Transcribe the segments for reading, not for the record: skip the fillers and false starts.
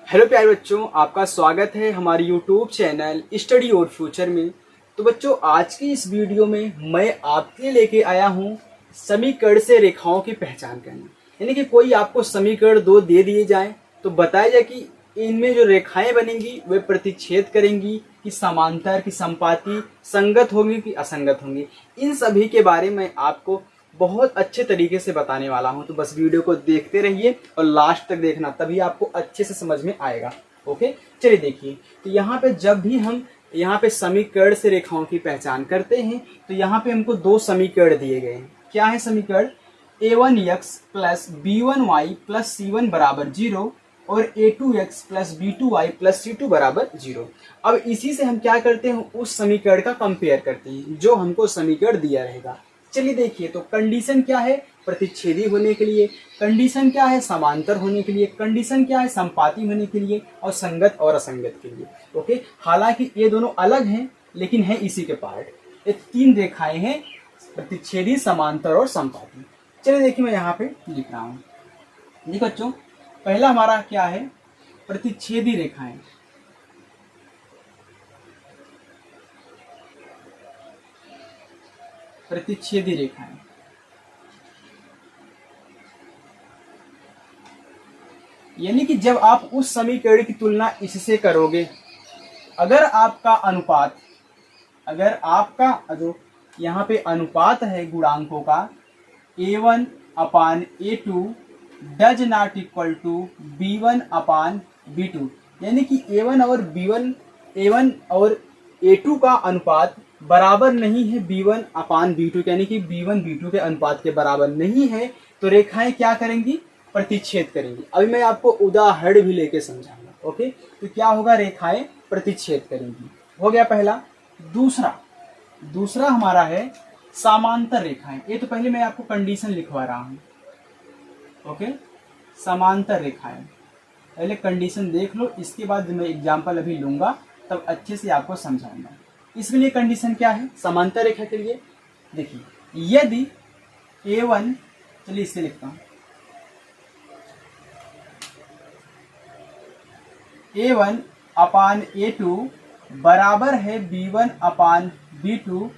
Hello प्यारे बच्चों, आपका स्वागत है हमारे यूट्यूब चैनल स्टडी और फ्यूचर में। तो बच्चों, आज की इस वीडियो में मैं आपके लिए लेके आया हूँ समीकरण से रेखाओं की पहचान करना। यानी कि कोई आपको समीकरण दो दे दिए जाए तो बताया जाए कि इनमें जो रेखाएं बनेंगी वे प्रतिच्छेद करेंगी कि समांतर की संपाती, संगत होंगी कि असंगत होंगी। इन सभी के बारे में आपको बहुत अच्छे तरीके से बताने वाला हूं। तो बस वीडियो को देखते रहिए और लास्ट तक देखना, तभी आपको अच्छे से समझ में आएगा। ओके, चलिए देखिए। तो यहाँ पे जब भी हम यहाँ पे समीकरण से रेखाओं की पहचान करते हैं तो यहाँ पे हमको दो समीकरण दिए गए हैं। क्या है समीकरण? a1x plus b1y plus c1 बराबर 0 और a2x plus b2y plus c2 बराबर 0। अब इसी से हम क्या करते हैं, उस समीकरण का कंपेयर करते हैं जो हमको समीकरण दिया रहेगा। चलिए देखिए, तो कंडीशन क्या है प्रतिच्छेदी होने के लिए, कंडीशन क्या है समांतर होने के लिए, कंडीशन क्या है संपाती होने के लिए, और संगत और असंगत के लिए। ओके, हालांकि ये दोनों अलग हैं लेकिन है इसी के पार्ट। ये तीन रेखाएं हैं, प्रतिच्छेदी, समांतर और संपाती। चलिए देखिए, मैं यहाँ पे लिख रहा हूँ। देखो बच्चों, पहला हमारा क्या है, प्रतिच्छेदी रेखाएं। प्रतिच्छेदी रेखाएं यानी कि जब आप उस समीकरण की तुलना इससे करोगे, अगर आपका जो यहाँ पे अनुपात है गुणांकों का a1 upon a2 does not equal to b1 upon b2, यानी कि a1 और a2 का अनुपात बराबर नहीं है b1 अपान b2, यानी कि b1 b2 के अनुपात के बराबर नहीं है, तो रेखाएं क्या करेंगी, प्रतिच्छेद करेंगी। अभी मैं आपको उदाहरण भी लेके समझाऊंगा। ओके, तो क्या होगा, रेखाएं प्रतिच्छेद करेंगी। हो गया पहला। दूसरा हमारा है समांतर रेखाएं। ये तो पहले मैं आपको कंडीशन लिखवा रहा हूं। ओके, समांतर रेखाएं पहले कंडीशन देख लो, इसके बाद मैं एग्जांपल अभी लूंगा तब अच्छे से आपको समझाऊंगा। इसके लिए कंडीशन क्या है समांतर रेखा के लिए? देखिए, यदि a1, चलिए इससे लिखता हूं, a1 अपान a2 बराबर है b1 अपान b2,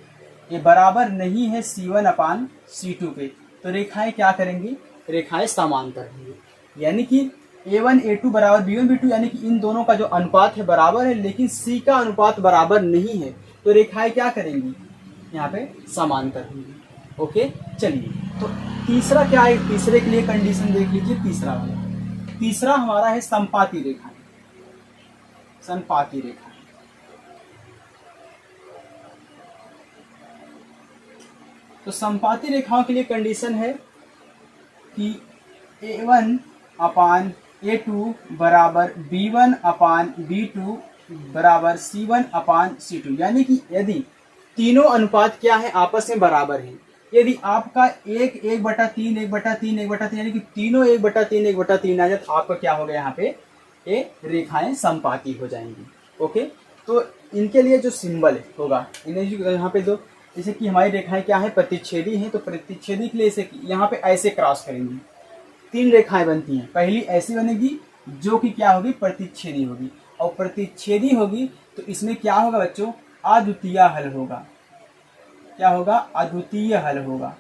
ये बराबर नहीं है c1 अपान c2 के, तो रेखाएं क्या करेंगी, रेखाएं समांतर होंगी। यानी कि a1 a2 बराबर b1 b2, यानी कि इन दोनों का जो अनुपात है बराबर है, लेकिन c का अनुपात बराबर नहीं है, तो रेखाएं क्या करेंगी, यहाँ पे समांतर होंगी। ओके, चलिए, तो तीसरा क्या है, तीसरे के लिए कंडीशन देख लीजिए। तीसरा हमारा है संपाती रेखाएं। संपाती रेखा, तो संपाती रेखाओं के लिए कंडीशन है कि a1 अपान a2 बराबर b1 अपान b2 बराबर c1 अपान c2, यानी कि यदि तीनों अनुपात क्या है, आपस में बराबर है। यदि आपका 1/3 1/3 1/3 यानी कि तीनों 1/3 1/3 आ जाए, तो आपका क्या होगा, यहाँ पे ये रेखाएं संपाती हो जाएंगी। ओके, तो इनके लिए जो सिंबल होगा, इन्हें यहाँ पे दो, जैसे कि हमारी रेखाएं क्या है, प्रतिच्छेदी हैं, तो प्रतिच्छेदी के लिए इसे यहाँ पे ऐसे क्रॉस करेंगी। तीन रेखाएं बनती हैं, पहली ऐसी बनेगी जो कि क्या होगी, प्रतिच्छेदी होगी, और प्रतिच्छेदी होगी तो इसमें क्या होगा बच्चों, अद्वितीय हल होगा। क्या होगा, अद्वितीय हल होगा,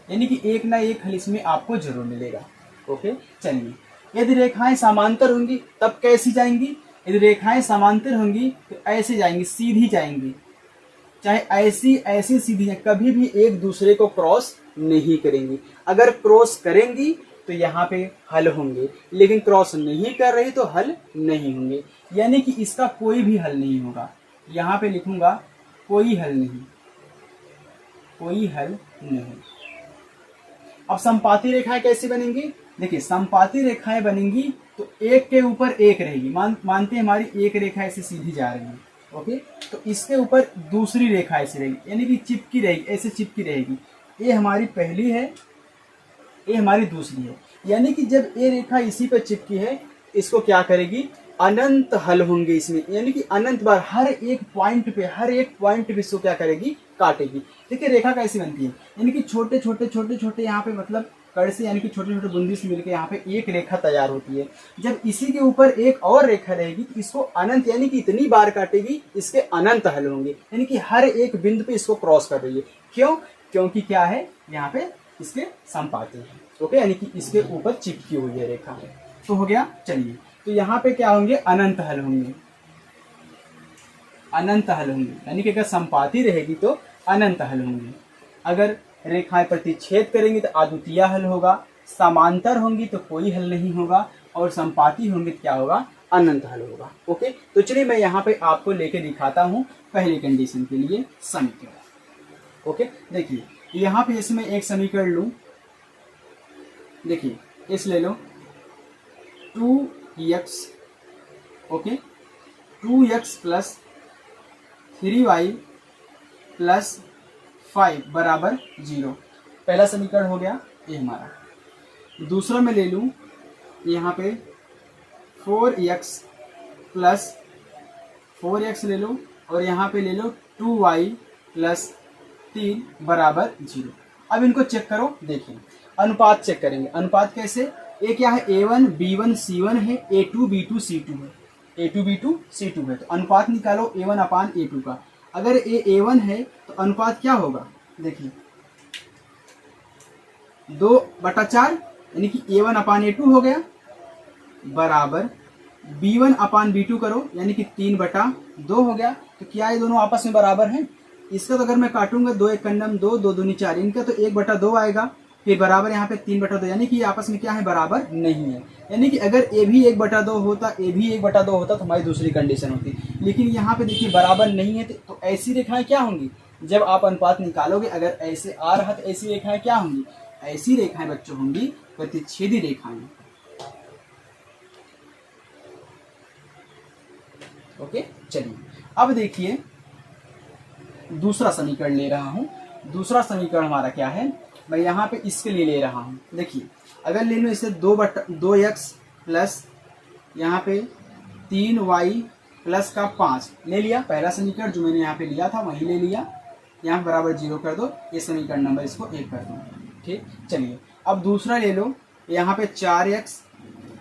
यानी कि एक ना एक हल इसमें आपको जरूर मिलेगा। ओके, चलिए, यदि रेखाएं समांतर होंगी तब कैसी जाएंगी, यदि रेखाएं समांतर होंगी तो ऐसे जाएंगी, सीधी जाएंगी, चाहे ऐसी सीधी है, कभी भी एक दूसरे को क्रॉस नहीं करेंगी। अगर क्रॉस करेंगी तो यहाँ पे हल होंगे, लेकिन क्रॉस नहीं कर रही तो हल नहीं होंगे, यानी कि इसका कोई भी हल नहीं होगा। यहाँ पे लिखूंगा कोई हल नहीं, कोई हल नहीं। अब संपाती रेखाएं कैसी बनेंगी? देखिए, संपाती रेखाएं बनेंगी तो एक के ऊपर एक रहेगी। मानते हैं हमारी एक रेखा ऐसे सीधी जा रही है। ओके, तो इसके ऊपर दूसरी रेखा ऐसी रहेगी, यानी कि चिपकी रहेगी, ऐसे चिपकी रहेगी। ये हमारी पहली है, ये हमारी दूसरी है, यानी कि जब ये रेखा इसी पर चिपकी है, इसको क्या करेगी, अनंत हल होंगे इसमें, यानी कि अनंत बार हर एक पॉइंट पे इसको क्या करेगी, काटेगी। देखिए रेखा कैसी बनती है, यानी कि छोटे छोटे यहाँ पे मतलब कण से यानी कि छोटे छोटे बूंदी से मिलकर यहाँ पे एक रेखा तैयार होती है। जब इसी के ऊपर एक और रेखा रहेगी तो इसको अनंत यानी कि इतनी बार काटेगी इसके अनंत हल होंगे, यानी कि हर एक बिंदु पे इसको क्रॉस कर रही है। क्यों? क्योंकि क्या है यहाँ पे इसके संपाती है। ओके, यानी कि इसके ऊपर चिपकी हुई है रेखा। तो हो गया। चलिए, तो यहाँ पे क्या होंगे? अनंत हल होंगे, अनंत हल होंगे, यानी कि अगर संपाती रहेगी तो अनंत हल होंगे। अगर रेखाएं प्रतिच्छेद करेंगी तो अद्वितीय हल होगा, समांतर होंगी तो कोई हल नहीं होगा, और संपाती होंगी तो क्या होगा? अनंत हल होगा। ओके, तो चलिए मैं यहाँ पे आपको लेके दिखाता हूँ पहली कंडीशन के लिए समीकरण। ओके, देखिए यहाँ पे इसमें एक समीकरण लूँ, देखिए इस ले लो 2x, okay, 2x plus 3y plus 5 बराबर 0। पहला समीकरण हो गया ये हमारा। दूसरा मैं ले लूँ यहाँ पे 4x प्लस 4x ले लो, और यहाँ पे ले लो 2y प्लस 3 बराबर 0। अब इनको चेक करो, देखिए अनुपात चेक करेंगे। अनुपात कैसे? ये क्या है? a1 b1 c1 है, a2 b2 c2 है, a2 b2 c2 है। तो अनुपात निकालो a1 अपान a2 का। अगर a1 है तो अनुपात क्या होगा? देखिए 2/4, यानी कि a1 अपान a2 हो गया, बराबर b1 अपान b2 करो, यानी कि 3/2 हो गया। तो क्या ये दोनों आपस में बराबर हैं? इसका तो अगर मैं काटूंगा 2 एक कन्नम 2, 2 दूनी 4, इनका तो 1/2 आएगा, फिर बराबर यहाँ पे 3/2, यानी कि आपस में क्या है? बराबर नहीं है। यानी कि अगर ए भी 1/2 होता, ए भी 1/2 होता तो हमारी दूसरी कंडीशन होती, लेकिन यहाँ पे देखिए बराबर नहीं है। तो ऐसी रेखाएं क्या होंगी? जब आप अनुपात निकालोगे, अगर ऐसे आ रहा तो ऐसी रेखाएं क्या होंगी? ऐसी रेखाएं बच्चों होंगी प्रतिच्छेदी रेखाएं। ओके, चलिए अब देखिए दूसरा समीकरण ले रहा हूं। दूसरा समीकरण हमारा क्या है? मैं यहाँ पे इसके लिए ले रहा हूँ। देखिए अगर ले लो इसे 2x प्लस यहाँ पे 3y प्लस का 5 ले लिया। पहला समीकरण जो मैंने यहाँ पे लिया था वही ले लिया, यहाँ बराबर 0 कर दो, ये समीकरण नंबर इसको 1 कर दो। ठीक, चलिए अब दूसरा ले लो, यहाँ पे 4x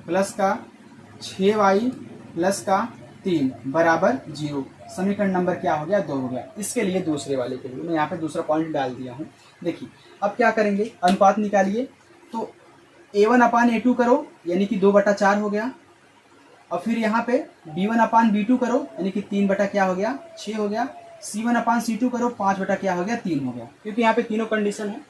प्लस का 6y प्लस का 3 बराबर 0। समीकरण नंबर क्या हो गया? 2 हो गया। इसके लिए दूसरे वाले के लिए मैं यहाँ पे दूसरा पॉइंट डाल दिया हूँ। देखिए अब क्या करेंगे? अनुपात निकालिए। तो a1 अपान a2 करो, यानी कि 2/4 हो गया, और फिर यहाँ पे b1 अपान b2 करो, यानी कि 3 क्या हो गया? 6 हो गया। c1 अपान c2 करो, 5 क्या हो गया? 3 हो गया, क्योंकि यहाँ पे तीनों कंडीशन है।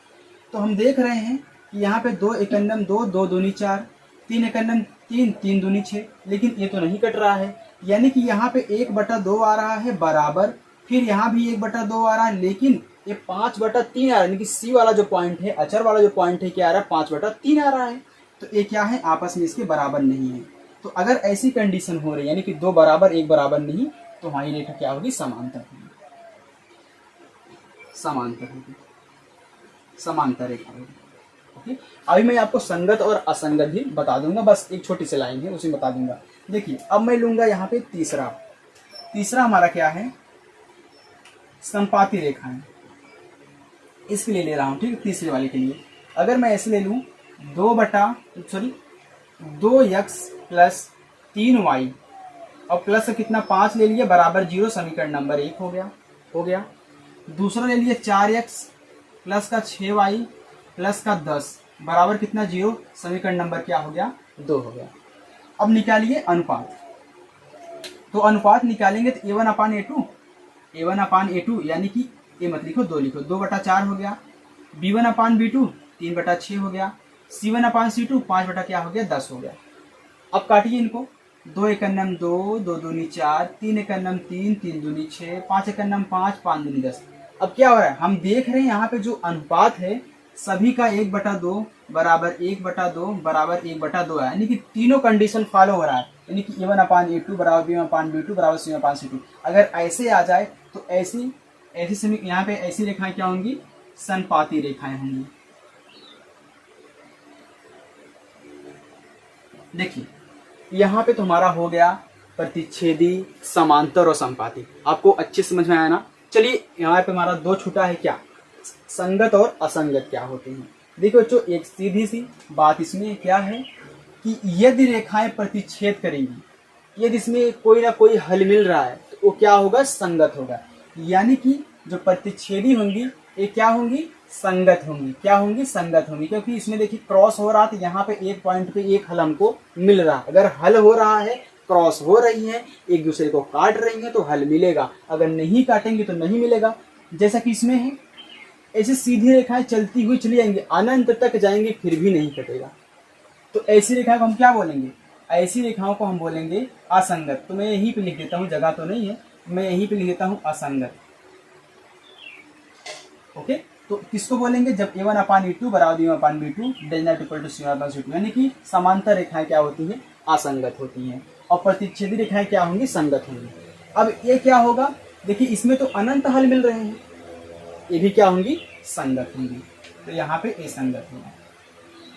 तो हम देख रहे हैं कि यहाँ पे 2 एकन्नम 2, 2 दूनी 4, 3 एकन्नम 3, 3 दूनी 6, लेकिन ये तो नहीं कट रहा है, यानी कि यहाँ पे 1/2 आ रहा है बराबर, फिर यहाँ भी 1/2 आ रहा है, लेकिन ये 5/3 आ रहा है, यानी कि सी वाला जो पॉइंट है, अचर वाला जो पॉइंट है, क्या आ रहा है? 5/3 आ रहा है। तो ये क्या है? आपस में इसके बराबर नहीं है। तो अगर ऐसी कंडीशन हो रही है, यानी कि 2 बराबर 1 बराबर नहीं, तो हमारी रेखा क्या होगी? समांतर होगी, समांतर होगी, समांतर रेखा होगी। ओके, अभी मैं आपको संगत और असंगत भी बता दूंगा, बस एक छोटी सी लाइन है उसी बता दूंगा। देखिए अब मैं लूंगा यहाँ पे तीसरा हमारा क्या है? संपाती रेखाएं, इसके लिए ले रहा हूं। ठीक है, तीसरे वाले के लिए अगर मैं ऐसे ले लूं 2x प्लस 3y और प्लस कितना 5 ले लिया, बराबर 0। समीकरण नंबर 1 हो गया। दूसरा ले लिया 4x प्लस का 6y प्लस का 10 बराबर कितना? 0। समीकरण नंबर क्या हो गया? 2 हो गया। अब निकालिए अनुपात। तो अनुपात निकालेंगे तो a1 अपान a2, यानी कि ये मत लिखो, 2 लिखो, 2/4 हो गया। b1 अपान b2 3/6 हो गया। c1 अपान c2 5 क्या हो गया? 10 हो गया। अब काटिए इनको, 2 एकन्नम 2, 2 दूनी 4, 3 एकन्नम 3, 3 दूनी 6, 5 एकन्नम 5, 5 दूनी 10। अब क्या हो रहा है? हम देख रहे हैं यहाँ पे जो अनुपात है सभी का 1/2 बराबर 1/2 बराबर 1/2 है, यानी कि तीनों कंडीशन फॉलो हो रहा है, यानी कि a1 अपान a2 बराबर b1 अपान b2 बराबर c1 अपान c2। अगर ऐसे आ जाए तो ऐसी यहाँ पे ऐसी रेखाएं क्या होंगी? संपाती रेखाएं होंगी। देखिए यहाँ पे तुम्हारा हो गया प्रतिच्छेदी, समांतर और संपाती। आपको अच्छे समझ में आया ना? चलिए यहाँ पे हमारा 2 छूटा है, क्या? संगत और असंगत क्या होते हैं। देखो बच्चों, एक सीधी सी बात इसमें क्या है कि यदि रेखाएं प्रतिच्छेद करेंगी, यदि इसमें कोई ना कोई हल मिल रहा है तो वो क्या होगा, संगत होगा। यानी कि जो प्रतिच्छेदी होंगी ये क्या होंगी, संगत होंगी। क्या होंगी, संगत होंगी, क्योंकि इसमें देखिए क्रॉस हो रहा था, यहाँ पे एक पॉइंट पे एक हल हमको मिल रहा है। अगर हल हो रहा है, क्रॉस हो रही है, एक दूसरे को काट रही है तो हल मिलेगा, अगर नहीं काटेंगे तो नहीं मिलेगा। जैसा कि इसमें है, ऐसे सीधी रेखाएं चलती हुई चली जाएंगी, अनंत तक जाएंगे फिर भी नहीं कटेगा। तो ऐसी रेखाओं को हम क्या बोलेंगे, ऐसी रेखाओं को हम बोलेंगे असंगत। तो मैं यहीं पे लिख देता हूँ, जगह तो नहीं है, मैं यहीं पे लिख देता हूँ असंगत। ओके, तो किसको बोलेंगे, जब a1/e2 बराबर b1/b2 does not equal to c1/c2, यानी कि समांतर रेखाएं क्या होती हैं, असंगत होती हैं, और प्रतिच्छेदी रेखाएं क्या होंगी, संगत होंगी। अब ये क्या होगा, देखिए इसमें तो अनंत हल मिल रहे हैं, ये भी क्या होंगी, संगत होंगी। तो यहाँ पे ए संगत होगा,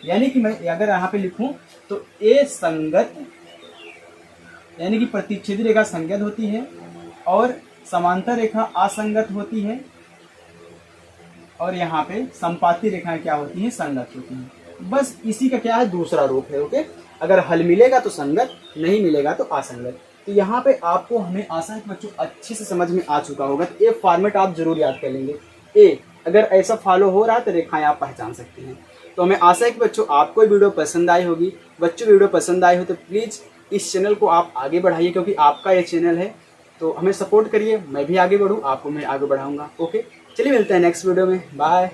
यानी कि मैं अगर यहाँ पे लिखूं तो ए संगत, यानी कि प्रतिच्छेदी रेखा संगत होती है और समांतर रेखा असंगत होती है, और यहाँ पे संपाती रेखाएं क्या होती हैं, संगत होती हैं। बस इसी का क्या है, दूसरा रूप है। ओके, अगर हल मिलेगा तो संगत, नहीं मिलेगा तो असंगत। तो यहाँ पे आपको, हमें आशा है कि बच्चों अच्छे से समझ में आ चुका होगा। तो ये फॉर्मेट आप जरूर याद कर लेंगे। ए अगर ऐसा फॉलो हो रहा है तो रेखाएं आप पहचान सकते हैं। तो हमें आशा है कि बच्चों आपको वीडियो पसंद आई होगी। बच्चों वीडियो पसंद आई हो तो प्लीज़ इस चैनल को आप आगे बढ़ाइए, क्योंकि आपका ये चैनल है। तो हमें सपोर्ट करिए, मैं भी आगे बढ़ूँ, आपको मैं आगे बढ़ाऊँगा। ओके, चलिए मिलते हैं नेक्स्ट वीडियो में, बाय।